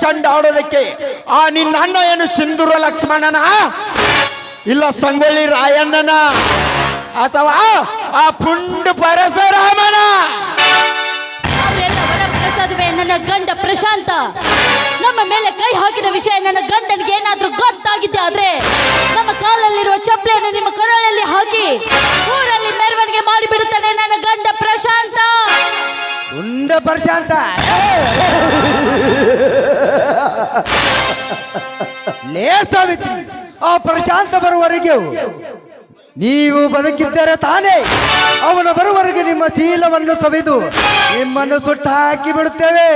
ಚಂಡ ಆಡೋದಕ್ಕೆ ಆ ನಿನ್ನ ಅಣ್ಣ ಏನು ಸಿಂಧೂರ ಲಕ್ಷ್ಮಣನ, ಇಲ್ಲ ಸಂಗೊಳ್ಳಿ ರಾಯಣ್ಣನ, ಅಥವಾ ಆ ಪುಂಡ ಪರಶುರಾಮನ? ನನ್ನ ಗಂಡ ಪ್ರಶಾಂತ ನಮ್ಮ ಮೇಲೆ ಕೈ ಹಾಕಿದ ವಿಷಯ ನನ್ನ ಗಂಡನಿಗೆ ಏನಾದ್ರೂ ಗೊತ್ತಾಗಿದೆ ಆದ್ರೆ ನಮ್ಮ ಕಾಲಲ್ಲಿರುವ ಚಪ್ಪಲಿಯನ್ನು ನಿಮ್ಮ ಕೊರಳಲ್ಲಿ ಹಾಕಿ ಊರಲ್ಲಿ ಮೆರವಣಿಗೆ ಮಾಡಿಬಿಡುತ್ತಾನೆ ನನ್ನ ಗಂಡ ಪ್ರಶಾಂತ. ಪುಂಡ ಪ್ರಶಾಂತ ಲೇಸಾವಿತ್ತು. ಆ ಪ್ರಶಾಂತ ಬರುವವರೆಗೆ ನೀವು ಬದುಕಿದ್ದರೆ ತಾನೇ ಅವನ ಬರುವವರೆಗೆ ನಿಮ್ಮ ಶೀಲವನ್ನು ಸವಿದು ನಿಮ್ಮನ್ನು ಸುಟ್ಟು ಹಾಕಿ ಬಿಡುತ್ತೇವೆ.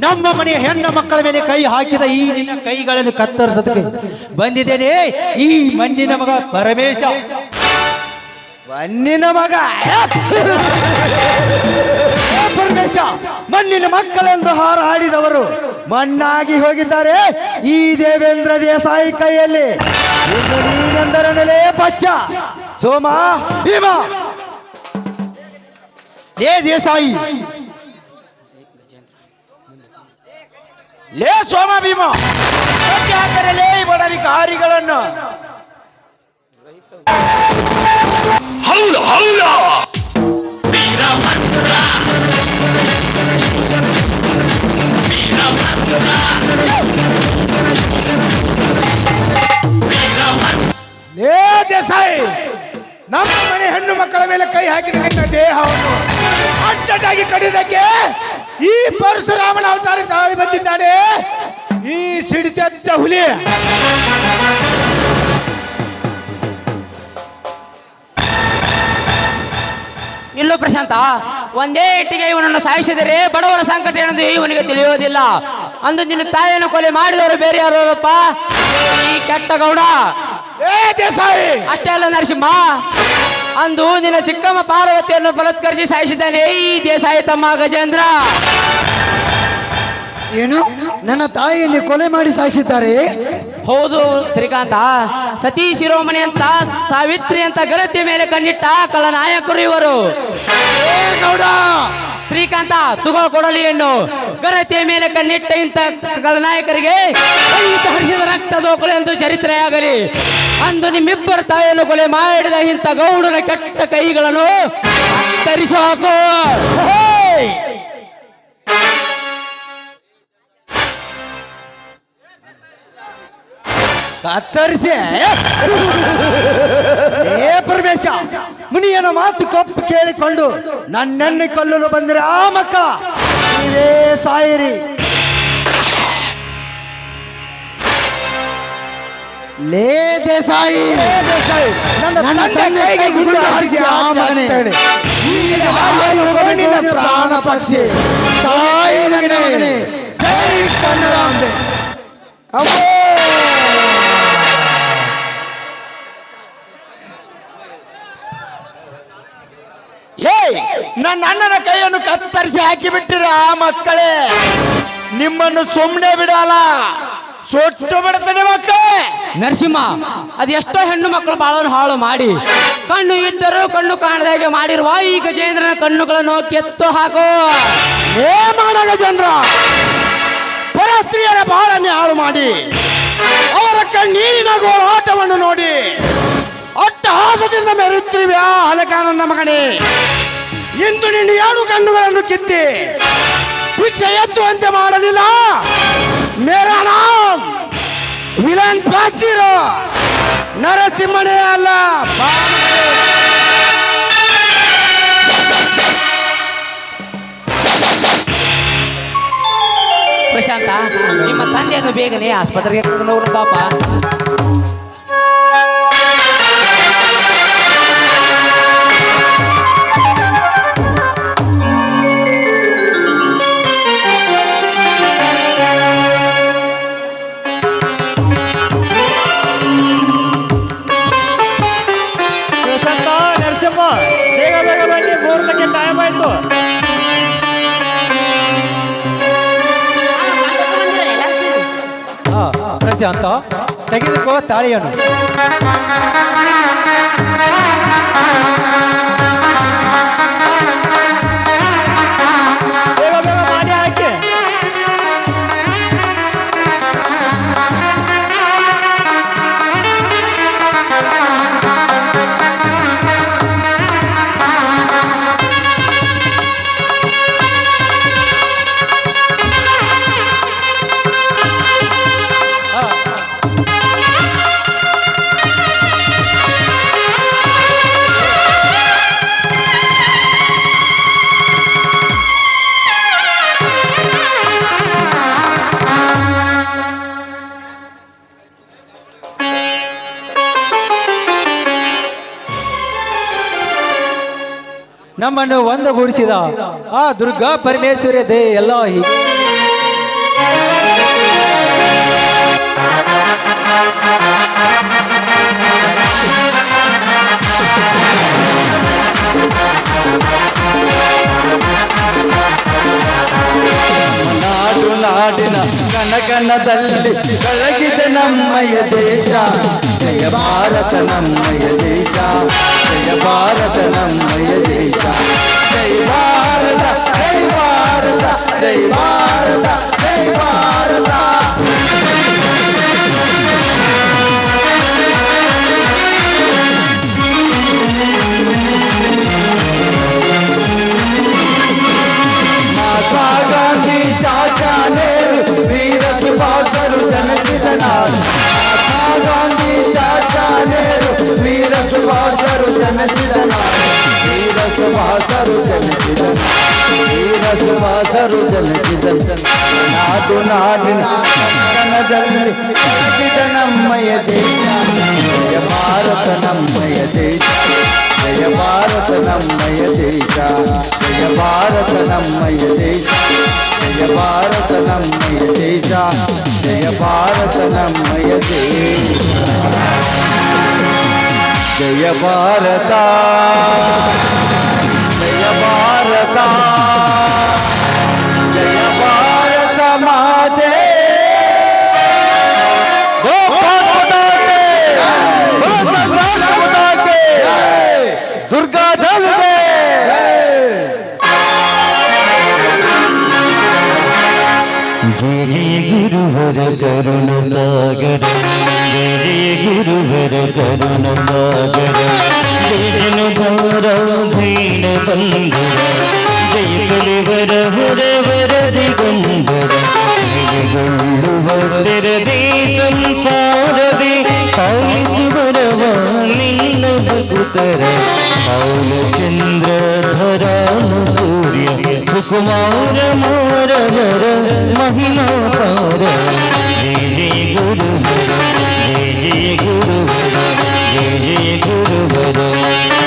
ನಮ್ಮ ಮನೆಯ ಹೆಣ್ಣು ಮಕ್ಕಳ ಮೇಲೆ ಕೈ ಹಾಕಿದ ಈ ನಿನ್ನ ಕೈಗಳನ್ನು ಕತ್ತರಿಸೋದಕ್ಕೆ ಬಂದಿದ್ದೇನೆ ಈ ಮಣ್ಣಿನ ಮಗ ಪರಮೇಶ. ಮಣ್ಣಿನ ಮಗ ಪರಮೇಶ, ಮಣ್ಣಿನ ಮಕ್ಕಳೆಂದು ಹಾರಾಡಿದವರು ಮಣ್ಣಾಗಿ ಹೋಗಿದ್ದಾರೆ ಈ ದೇವೇಂದ್ರ ದೇಸಾಯಿ ಕೈಯಲ್ಲಿ. ನೀನೆಂದರ ನೆಲೆ ಪಚ್ಚ ಸೋಮ ಭೀಮ. ಲೇ ದೇಸಾಯಿ, ಲೇ ಸೋಮ ಭೀಮ, ಹಾಕರಲೇ ಬಡವಿಕಾರಿಗಳನ್ನು. ಲೇ ದೇಸಾಯಿ, ನಮ್ಮ ಮನೆ ಹೆಣ್ಣು ಮಕ್ಕಳ ಮೇಲೆ ಕೈ ಹಾಕಿದ ನಿನ್ನ ದೇಹವನ್ನು ಅಡ್ಡಾಗಿ ಕಡಿದಕ್ಕೆ ಈ ಪರಶುರಾಮನ ಅವತಾರ ತಾಳಿ ಬಂದಿದ್ದಾನೆ ಈ ಸಿಡಿತ ಹುಲಿ. ಇಲ್ಲೂ ಪ್ರಶಾಂತ, ಒಂದೇ ಇಟ್ಟಿಗೆ ಇವನನ್ನು ಸಾಯಿಸಿದರೆ ಬಡವರ ಸಂಕಟ ಏನೆಂದು ಇವನಿಗೆ ತಿಳಿಯೋದಿಲ್ಲ. ಅಂದು ನಿನ್ನ ತಾಯಿಯನ್ನು ಕೊಲೆ ಮಾಡಿದವರು ಬೇರೆ ಯಾರಪ್ಪ? ಈ ಕೆಟ್ಟ ಗೌಡ. ದೇಸಾಯಿ, ಅಷ್ಟೇ ಅಲ್ಲ ನರಸಿಂಹ, ಅಂದು ನಿನ್ನ ಚಿಕ್ಕಮ್ಮ ಪಾರ್ವತಿಯನ್ನು ಬಲಾತ್ಕರಿಸಿ ಸಾಯಿಸಿದ್ದಾನೆ ಈ ದೇಸಾಯಿ ತಮ್ಮ ಗಜೇಂದ್ರ. ಏನು, ನನ್ನ ತಾಯಿಯಲ್ಲಿ ಕೊಲೆ ಮಾಡಿ ಸಾಯಿಸಿದ್ದಾರೆ? ಹೌದು ಶ್ರೀಕಾಂತ, ಸತೀ ಶಿರೋಮಣಿ ಅಂತ ಸಾವಿತ್ರಿ ಅಂತ ಗೆಳತಿ ಮೇಲೆ ಕಣ್ಣಿಟ್ಟ ಕಳನಾಯಕರು ಇವರು. ಶ್ರೀಕಾಂತ, ಕೊಡಲಿಯನ್ನು ಗರತಿಯ ಮೇಲೆ ಕಣ್ಣಿಟ್ಟ ಇಂಥ ಕಳನಾಯಕರಿಗೆ ಹರಿಸಿದ ರಕ್ತದೋಕಳೆ ಎಂದು ಚರಿತ್ರೆಯಾಗಲಿ. ಅಂದು ನಿಮ್ಮಿಬ್ಬರ ತಾಯಿಯನ್ನು ಕೊಲೆ ಮಾಡಿದ ಇಂಥ ಗೌಡನ ಕೆಟ್ಟ ಕೈಗಳನ್ನು ಕತ್ತರಿಸಿ ಹಾಕು. ಕತ್ತರಿಸಿ ಪರಮೇಶ, ಮುನಿಯನ ಮಾತು ಕೊಪ್ಪು ಕೇಳಿಕೊಂಡು ನನ್ನನ್ನು ಕೊಲ್ಲಲು ಬಂದರೆ ಆ ಮಕ್ಕಳ ನೀವೇ ಸಾಯಿರಿ. ಲೇ ದೇಸಾಯಿ, ನನ್ನ ತಂದೆ ಗುಂಡು ಹಾರಿಸಿ ಆ ಮಗನೇ ಪ್ರಾಣ ಪಕ್ಷಿ ತಾಯಿ ನನ್ನ ಮಗನೇ. ಜೈ ಕನ್ನಡಾಂಬೆ. ನನ್ನ ಅಣ್ಣನ ಕೈಯನ್ನು ಕತ್ತರಿಸಿ ಹಾಕಿ ಬಿಟ್ಟಿರ ಆ ಮಕ್ಕಳೇ, ನಿಮ್ಮನ್ನು ಸುಮ್ಮನೆ ಬಿಡಲ್ಲ, ಸೊಟ್ಟು ಬಿಡ್ತದೆ ಮಕ್ಕಳೇ. ನರಸಿಂಹ, ಅದೆಷ್ಟೋ ಹೆಣ್ಣು ಮಕ್ಕಳು ಬಾಳನ್ನು ಹಾಳು ಮಾಡಿ ಕಣ್ಣು ಇದ್ದರೂ ಕಣ್ಣು ಕಾಣದಾಗೆ ಮಾಡಿರುವ ಈ ಗಜೇಂದ್ರನ ಕಣ್ಣುಗಳನ್ನು ಕೆತ್ತು ಹಾಕು. ಏ ಮಾಡ ಗಜೇಂದ್ರ, ಪರಸ್ತ್ರೀಯರ ಬಾಳನ್ನೇ ಹಾಳು ಮಾಡಿ ಅವರ ಕಣ್ಣೀರಿನ ಗೋಳಾಟವನ್ನು ನೋಡಿ ಅಟ್ಟಹಾಸದಿಂದ ಮೆರುತ್ತಿರುವೆ ಹಲಕ ನನ್ನ ಮಗನೇ. ಇಂದು ನಿನ್ನ 2 ಕಣ್ಣುಗಳನ್ನು ಕಿತ್ತಿ ಭಿಕ್ಷೆ ಎತ್ತುವಂತೆ ಮಾಡಲಿಲ್ಲ. ಮೇರಾ ನಾಮ್ ವಿಲನ್ ಪ್ಲಾಸ್ಟಿರೋ ನರಸಿಂಹನೇ ಅಲ್ಲ. ಪ್ರಶಾಂತ, ನಿಮ್ಮ ತಂದೆಯನ್ನು ಬೇಗನೆ ಆಸ್ಪತ್ರೆಗೆ ಕರ್ಕೊಂಡು ಹೋಗ್ರು ಪಾಪ. ನರಸಿಂಹ, ಬೇಗ ಬೇಗ ಬನ್ನಿ, 3 ಟೈಮ್ ಆಯ್ತು. ಪ್ರಶಾಂತ, ತೆಗೆದುಕೋ ತಾಳಿಯನ್ನು. ಬೇಗ ಬೇಗ ಮಾಡಿ ಹಾಕಿ. ನಮ್ಮನ್ನು ಒಂದುಗೂಡಿಸಿದ ಆ ದುರ್ಗಾ ಪರಮೇಶ್ವರಿ ದೇ ಎಲ್ಲ ಹೀಗೆ. ನಾಡು ನಾಡಿನ ಕನಕನದಲ್ಲಿ ಬೆಳಗಿದೆ ನಮ್ಮಯ ದೇಶ. ಜಯ ಭಾರತ ನಮ್ಮಯ ದೇಶ, ಜಯ ಭಾರತ ನಮ್ಮಯ ದೇಶ. ಜೈ ಭಾರತ, ಜೈ ಭಾರತ, ಜೈ ಭಾರತ, ಜೈ ಭಾರತ. महात्मा गांधी चाचा नेहरू वीर सुभाषರು ಜನಿಸಿದ ನಾಡು. महात्मा गांधी चाचा नेहरू वीर सुभाषರು ಜನಿಸಿದ ನಾಡು. वीर सुभाषರು ಜನಿಸಿದ ನಾಡು, वीर सुभाषರು ಜನಿಸಿದ ನಾಡು. ನಾಡಿನ ಕಣದಲ್ಲಿ ಬೆಳಗಿದ ನಮ್ಮಯ ದೇಶ. ಜಯ ಭಾರತ ನಮ್ಮಯ ದೇಶ, ಜಯ ಭಾರತ ನಮ್ಮಯ ದೇಶ, ಜಯ ಭಾರತ ನಮ್ಮಯ ದೇಶ, ಜಯ ಭಾರತ ನಮ್ಮಯ ದೇಶ, ಜಯ ಭಾರತ ನಮ್ಮಯ ದೇಶ. ಜಯ ಭಾರತ, ಜಯ ಭಾರತ, ಜಯ ಭಾರತ ಮಾತೆ. ದುರ್ಗಾ ದೇವಿಗೆ जय जय गुरुवर करुण सागर, जय जय गुरुवर करुण सागर. जय जन धारा धीन बंधुर, जय कलिवर हर वर दिगंबर. जय गुरुवर दे संसारदे कालिवरवानिन्न भकुतर. मौल चंद्र धरानु सूर्य सुकुमार मारवर महिमा पार. जय जय गुरुवर, जय जय गुरुवर, जय जय गुरुवर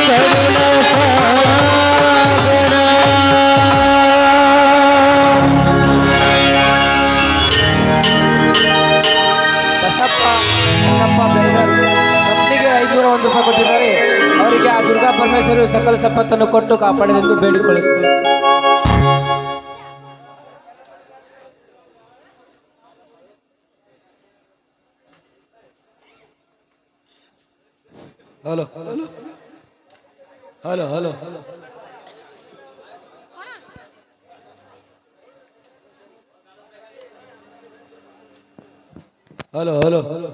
करुण सागर. ಬಸಪ್ಪ ರಂಗಪ್ಪ ಬೆಳಗಲ್ ಪತ್ನಿಗೆ 501 ರೂಪಾಯಿ ಕೊಟ್ಟಿದ್ದಾರೆ. ಅವರಿಗೆ ಆ ದುರ್ಗಾ ಪರಮೇಶ್ವರಿ ಸಕಲ ಸಂಪತ್ತನ್ನು ಕೊಟ್ಟು ಕಾಪಾಡಿದೆಂದು ಬೇಡಿಕೊಳ್ಳುತ್ತಾರೆ. Hello hello hello hello hello hello hello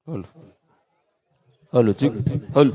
hello hello ಚಿಕ್ ಹಲೋ